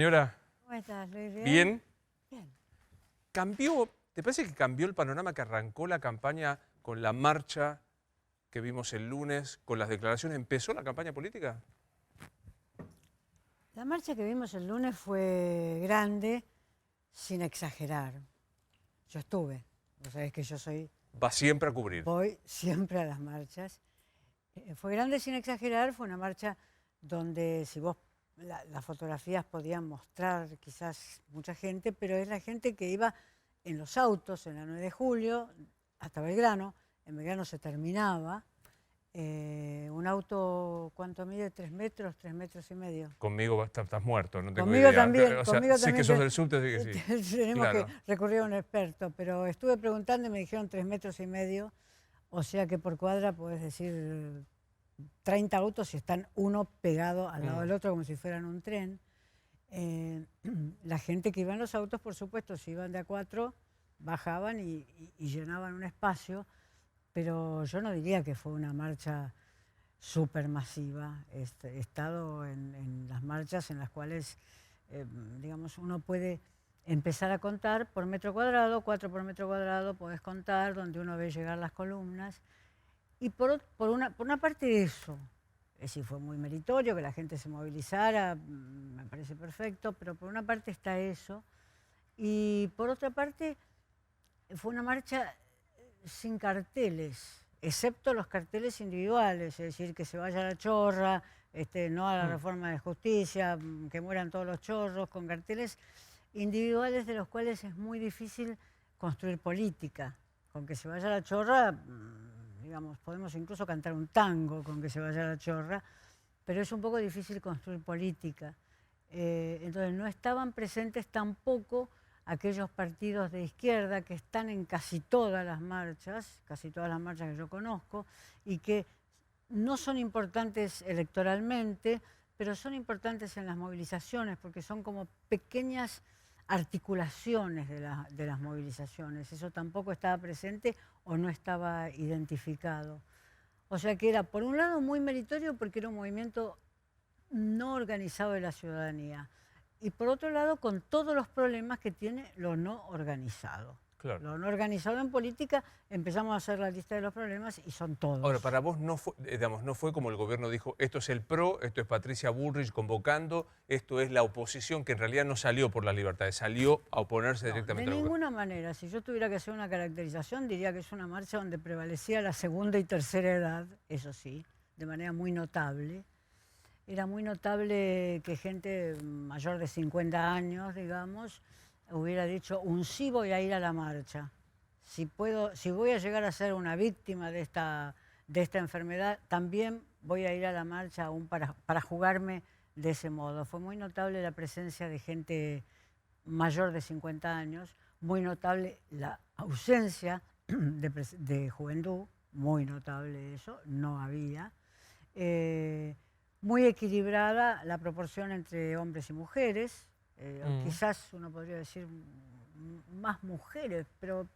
Señora, ¿Cómo estás, Luis? ¿bien? Bien. ¿Te parece que cambió el panorama que arrancó la campaña con la marcha que vimos el lunes, con las declaraciones? ¿Empezó la campaña política? La marcha que vimos el lunes fue grande, sin exagerar. Yo estuve. Vos sabés que Va siempre a cubrir. voy siempre a las marchas. Fue grande sin exagerar, fue una marcha donde si vos las fotografías podían mostrar quizás mucha gente, pero es la gente que iba en los autos en la 9 de julio hasta Belgrano. En Belgrano se terminaba. Un auto, ¿cuánto mide? 3 metros, 3 metros y medio. Conmigo estás muerto, no tengo Conmigo idea. también, O sea, conmigo sé que también sos del subte, así que sí. tenemos que Claro. recurrir a un experto, pero estuve preguntando y me dijeron 3 metros y medio, o sea que por cuadra podés decir 30 autos y están uno pegado al lado del otro como si fueran un tren. La gente que iba en los autos, por supuesto, si iban de a 4, bajaban y llenaban un espacio, pero yo no diría que fue una marcha supermasiva. He estado en las marchas en las cuales, digamos, uno puede empezar a contar por metro cuadrado, 4 por metro cuadrado, podés contar, donde uno ve llegar las columnas. Y por una parte eso, es decir, fue muy meritorio que la gente se movilizara, me parece perfecto, pero por una parte está eso. Y por otra parte, fue una marcha sin carteles, excepto los carteles individuales, es decir, que se vaya la chorra, no a la reforma de justicia, que mueran todos los chorros, con carteles individuales de los cuales es muy difícil construir política. Con que se vaya la chorra, digamos, podemos incluso cantar un tango con que se vaya la chorra, pero es un poco difícil construir política. Entonces no estaban presentes tampoco aquellos partidos de izquierda que están en casi todas las marchas que yo conozco, y que no son importantes electoralmente, pero son importantes en las movilizaciones, porque son como pequeñas articulaciones de las movilizaciones. Eso tampoco estaba presente o no estaba identificado. O sea que era, por un lado, muy meritorio porque era un movimiento no organizado de la ciudadanía. Y por otro lado, con todos los problemas que tiene lo no organizado. Claro. Lo no organizado en política, empezamos a hacer la lista de los problemas y son todos. Ahora, para vos no fue, digamos, no fue como el gobierno dijo, esto es el PRO, esto es Patricia Bullrich convocando, esto es la oposición, que en realidad no salió por las libertades, salió a oponerse directamente de al gobierno. ninguna manera. Si yo tuviera que hacer una caracterización, diría que es una marcha donde prevalecía la segunda y tercera edad, eso sí, de manera muy notable. Era muy notable que gente mayor de 50 años, digamos, hubiera dicho, un sí voy a ir a la marcha. Si voy a llegar a ser una víctima de esta enfermedad, también voy a ir a la marcha aún para jugarme de ese modo. Fue muy notable la presencia de gente mayor de 50 años, muy notable la ausencia de juventud, muy notable eso, no había. Muy equilibrada la proporción entre hombres y mujeres, quizás uno podría decir más mujeres, pero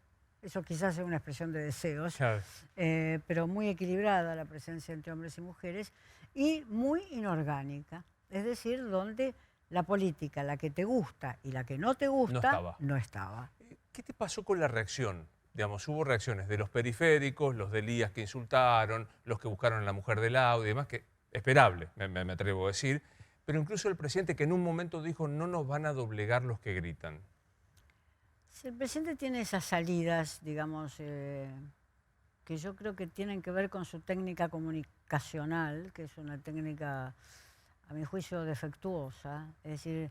eso quizás es una expresión de deseos, Claro. pero muy equilibrada la presencia entre hombres y mujeres y muy inorgánica, es decir, donde la política, la que te gusta y la que no te gusta, no estaba. ¿Qué te pasó con la reacción? Digamos, hubo reacciones de los periféricos, los de Elías que insultaron, los que buscaron a la mujer del audio y demás, que esperable, me atrevo a decir, pero incluso el presidente que en un momento dijo no nos van a doblegar los que gritan. Si el presidente tiene esas salidas, digamos, que yo creo que tienen que ver con su técnica comunicacional, que es una técnica, a mi juicio, defectuosa, es decir,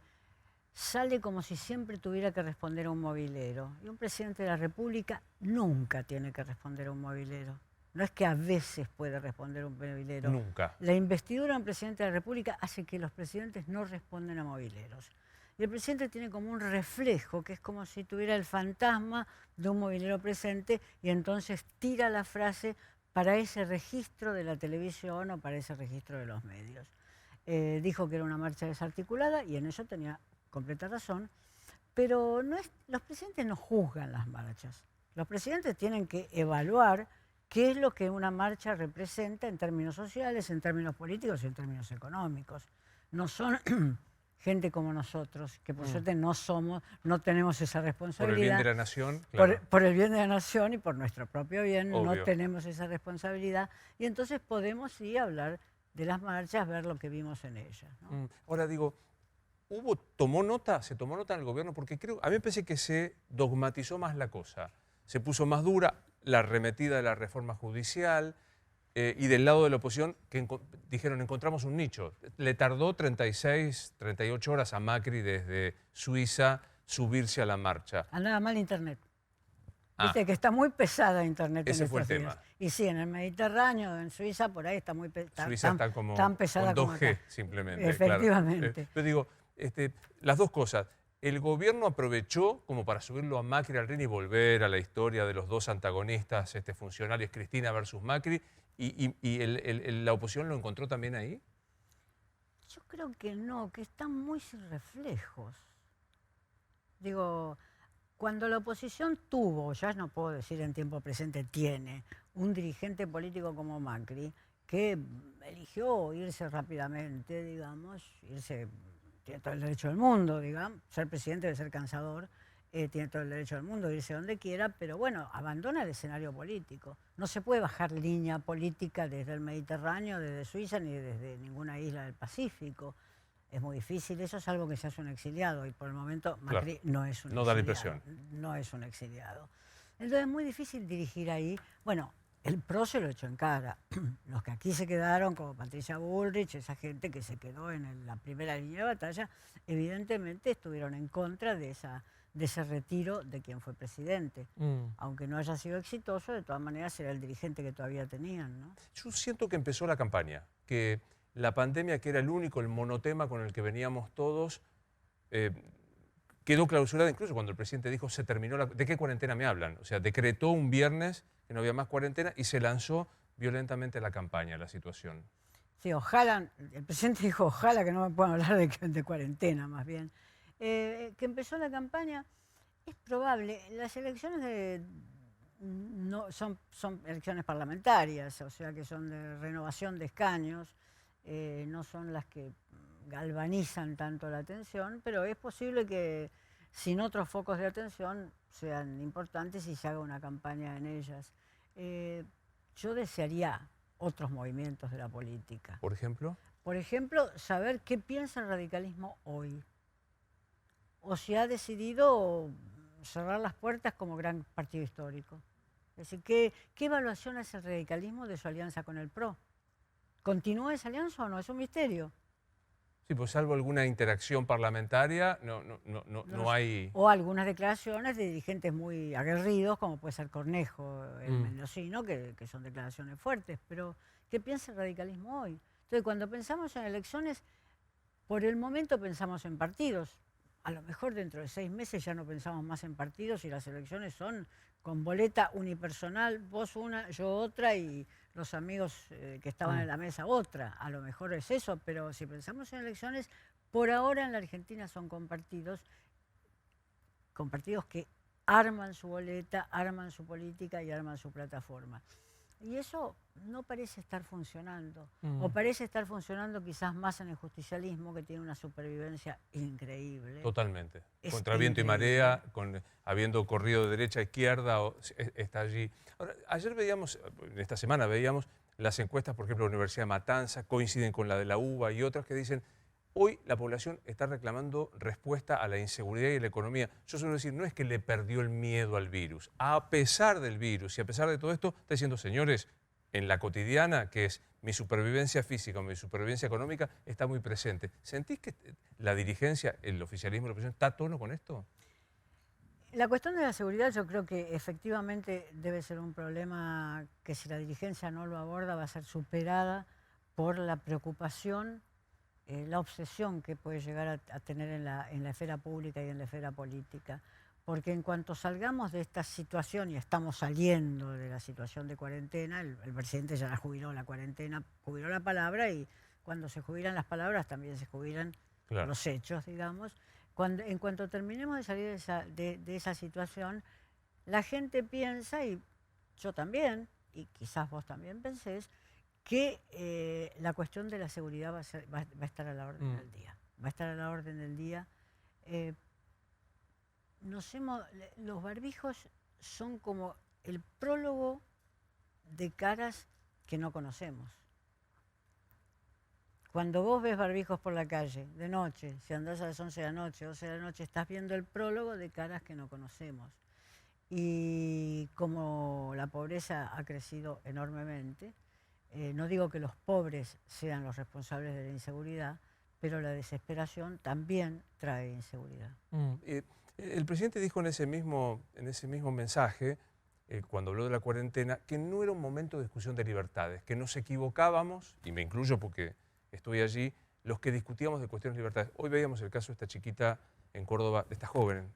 sale como si siempre tuviera que responder a un movilero. Y un presidente de la República nunca tiene que responder a un movilero. No es que a veces puede responder a un movilero. Nunca. La investidura de un presidente de la República hace que los presidentes no responden a mobileros. Y el presidente tiene como un reflejo, que es como si tuviera el fantasma de un movilero presente y entonces tira la frase para ese registro de la televisión o para ese registro de los medios. Dijo que era una marcha desarticulada y en eso tenía completa razón, pero los presidentes no juzgan las marchas. Los presidentes tienen que evaluar qué es lo que una marcha representa en términos sociales, en términos políticos y en términos económicos. No son gente como nosotros, que por suerte no tenemos esa Por el responsabilidad. bien de la nación, claro. Por el bien de la nación y por nuestro propio bien, Obvio. no tenemos esa responsabilidad. Y entonces podemos sí hablar de las marchas, ver lo que vimos en ellas, ¿no? Ahora digo, se tomó nota en el gobierno, porque a mí me parece que se dogmatizó más la cosa, se puso más dura la arremetida de la reforma judicial y del lado de la oposición que dijeron encontramos un nicho. Le tardó 36, 38 horas a Macri desde Suiza subirse a la marcha. Andaba mal internet. Viste que está muy pesada internet Ese en fue estos el días. tema. Y sí, en el Mediterráneo, en Suiza, por ahí está muy Suiza está como tan pesada con como 2G acá. simplemente. Efectivamente. Claro. Pero digo, las dos cosas. El gobierno aprovechó como para subirlo a Macri al ring y volver a la historia de los dos antagonistas funcionarios, Cristina versus Macri, y la oposición lo encontró también ahí. Yo creo que no, que están muy sin reflejos. Digo, cuando la oposición tuvo, ya no puedo decir en tiempo presente, tiene un dirigente político como Macri, que eligió irse rápidamente, digamos, tiene todo el derecho del mundo, digamos, ser presidente debe ser cansador, tiene todo el derecho del mundo de irse donde quiera, pero bueno, abandona el escenario político. No se puede bajar línea política desde el Mediterráneo, desde Suiza, ni desde ninguna isla del Pacífico. Es muy difícil, eso es algo que se hace un exiliado y por el momento Macri no es un exiliado. No da la impresión. No es un exiliado. Entonces es muy difícil dirigir ahí. Bueno, el PRO se lo echó en cara. Los que aquí se quedaron, como Patricia Bullrich, esa gente que se quedó en la primera línea de batalla, evidentemente estuvieron en contra de ese retiro de quien fue presidente. Aunque no haya sido exitoso, de todas maneras era el dirigente que todavía tenían, ¿no? Yo siento que empezó la campaña, que la pandemia, que era el monotema con el que veníamos todos, quedó clausurada incluso cuando el presidente dijo se terminó ¿de qué cuarentena me hablan? O sea, decretó un viernes que no había más cuarentena y se lanzó violentamente la campaña, la situación. Sí, ojalá, el presidente dijo ojalá que no me puedan hablar de cuarentena, más bien. Que empezó la campaña, es probable. Las elecciones no son elecciones parlamentarias, o sea que son de renovación de escaños, no son las que galvanizan tanto la atención, pero es posible que sin otros focos de atención sean importantes y se haga una campaña en ellas. Yo desearía otros movimientos de la política. ¿Por ejemplo? Por ejemplo, saber qué piensa el radicalismo hoy. O si ha decidido cerrar las puertas como gran partido histórico. Es decir, ¿qué evaluación hace el radicalismo de su alianza con el PRO? ¿Continúa esa alianza o no? Es un misterio. Sí, pues salvo alguna interacción parlamentaria, no hay... O algunas declaraciones de dirigentes muy aguerridos, como puede ser Cornejo, el mendocino, que son declaraciones fuertes. Pero, ¿qué piensa el radicalismo hoy? Entonces, cuando pensamos en elecciones, por el momento pensamos en partidos. A lo mejor dentro de 6 meses ya no pensamos más en partidos y las elecciones son con boleta unipersonal, vos una, yo otra y los amigos que estaban en la mesa otra. A lo mejor es eso, pero si pensamos en elecciones, por ahora en la Argentina son con partidos que arman su boleta, arman su política y arman su plataforma. Y eso no parece estar funcionando, o parece estar funcionando quizás más en el justicialismo, que tiene una supervivencia increíble. Totalmente. Es Contra viento y marea, habiendo corrido de derecha a izquierda, está allí. Ahora, esta semana veíamos las encuestas, por ejemplo, de la Universidad de Matanza, coinciden con la de la UBA y otras que dicen hoy la población está reclamando respuesta a la inseguridad y a la economía. Yo suelo decir, no es que le perdió el miedo al virus. A pesar del virus y a pesar de todo esto, está diciendo, señores, en la cotidiana, que es mi supervivencia física o mi supervivencia económica, está muy presente. ¿Sentís que la dirigencia, el oficialismo, la oposición, está a tono con esto? La cuestión de la seguridad yo creo que efectivamente debe ser un problema que si la dirigencia no lo aborda va a ser superada por la preocupación, la obsesión que puede llegar a tener en la esfera pública y en la esfera política. Porque en cuanto salgamos de esta situación, y estamos saliendo de la situación de cuarentena, el presidente ya la jubiló la cuarentena, jubiló la palabra, y cuando se jubilan las palabras también se jubilan los hechos, digamos. En cuanto terminemos de salir de esa situación, la gente piensa, y yo también, y quizás vos también pensés, que la cuestión de la seguridad va a estar a la orden del día. va a estar a la orden del día. Los barbijos son como el prólogo de caras que no conocemos. Cuando vos ves barbijos por la calle, de noche, si andás a las 11 de la noche, 12 de la noche, estás viendo el prólogo de caras que no conocemos. Y como la pobreza ha crecido enormemente, no digo que los pobres sean los responsables de la inseguridad, pero la desesperación también trae inseguridad. El presidente dijo en ese mismo mensaje, cuando habló de la cuarentena, que no era un momento de discusión de libertades, que nos equivocábamos, y me incluyo porque estoy allí, los que discutíamos de cuestiones de libertades. Hoy veíamos el caso de esta chiquita en Córdoba, de esta joven,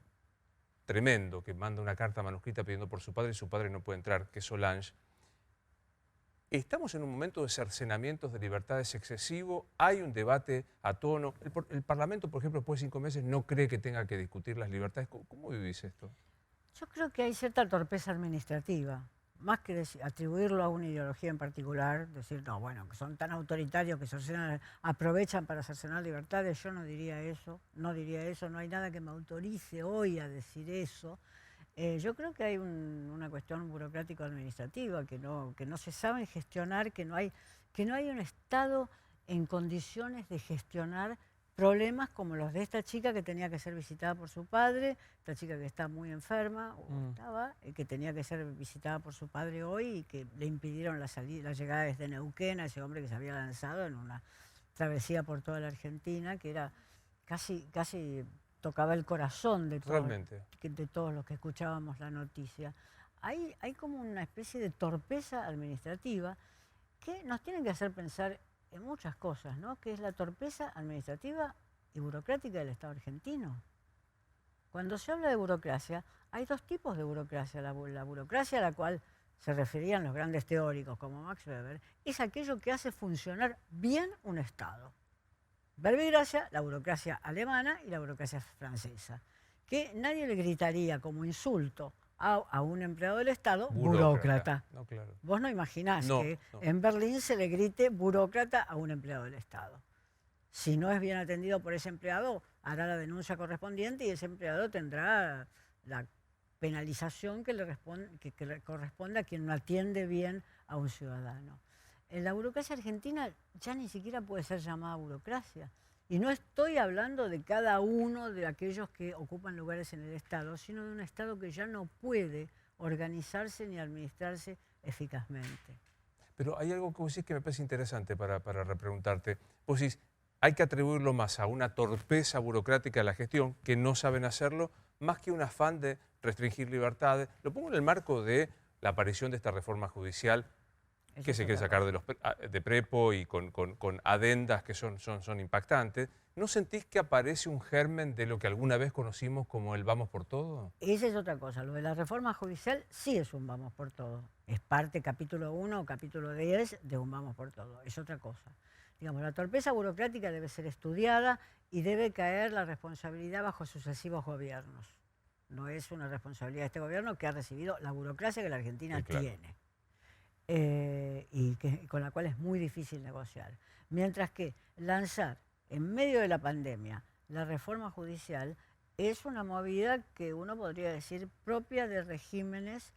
tremendo, que manda una carta manuscrita pidiendo por su padre y su padre no puede entrar, que es Solange. ¿Estamos en un momento de cercenamientos de libertades excesivo? ¿Hay un debate a tono? El Parlamento, por ejemplo, después de 5 meses no cree que tenga que discutir las libertades. ¿Cómo vivís esto? Yo creo que hay cierta torpeza administrativa. Más que atribuirlo a una ideología en particular, decir, no, bueno, que son tan autoritarios que aprovechan para cercenar libertades, yo no diría eso, no hay nada que me autorice hoy a decir eso. Yo creo que hay una cuestión burocrático-administrativa, que no se sabe gestionar, que no hay un Estado en condiciones de gestionar problemas como los de esta chica que tenía que ser visitada por su padre, esta chica que está muy enferma, que tenía que ser visitada por su padre hoy y que le impidieron la llegada desde Neuquén a ese hombre que se había lanzado en una travesía por toda la Argentina, que era casi tocaba el corazón de todos los que escuchábamos la noticia. Hay como una especie de torpeza administrativa que nos tiene que hacer pensar en muchas cosas, ¿no? Que es la torpeza administrativa y burocrática del Estado argentino. Cuando se habla de burocracia, hay 2 tipos de burocracia. La burocracia a la cual se referían los grandes teóricos como Max Weber, es aquello que hace funcionar bien un Estado. Verbigracia, la burocracia alemana y la burocracia francesa, que nadie le gritaría como insulto a un empleado del Estado, burócrata. No, claro. Vos no imaginás que en Berlín se le grite burócrata a un empleado del Estado. Si no es bien atendido por ese empleado, hará la denuncia correspondiente y ese empleado tendrá la penalización que le corresponde a quien no atiende bien a un ciudadano. La burocracia argentina ya ni siquiera puede ser llamada burocracia. Y no estoy hablando de cada uno de aquellos que ocupan lugares en el Estado, sino de un Estado que ya no puede organizarse ni administrarse eficazmente. Pero hay algo que vos decís que me parece interesante para repreguntarte. Vos decís, hay que atribuirlo más a una torpeza burocrática de la gestión, que no saben hacerlo, más que un afán de restringir libertades. Lo pongo en el marco de la aparición de esta reforma judicial que se quiere sacar de prepo y con adendas que son impactantes. ¿No sentís que aparece un germen de lo que alguna vez conocimos como el vamos por todo? Esa es otra cosa. Lo de la reforma judicial sí es un vamos por todo. Es parte, capítulo 1 o capítulo 10 de un vamos por todo. Es otra cosa. Digamos, la torpeza burocrática debe ser estudiada y debe caer la responsabilidad bajo sucesivos gobiernos. No es una responsabilidad de este gobierno que ha recibido la burocracia que la Argentina tiene. Y con la cual es muy difícil negociar. Mientras que lanzar en medio de la pandemia la reforma judicial es una movida que uno podría decir propia de regímenes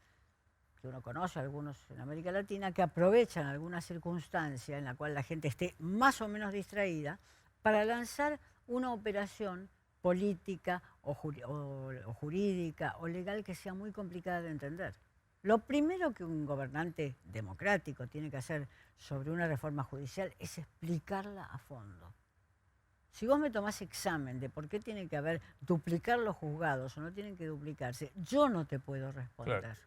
que uno conoce, algunos en América Latina, que aprovechan alguna circunstancia en la cual la gente esté más o menos distraída para lanzar una operación política o jurídica o legal que sea muy complicada de entender. Lo primero que un gobernante democrático tiene que hacer sobre una reforma judicial es explicarla a fondo. Si vos me tomás examen de por qué tiene que duplicar los juzgados o no tienen que duplicarse, yo no te puedo responder. Claro.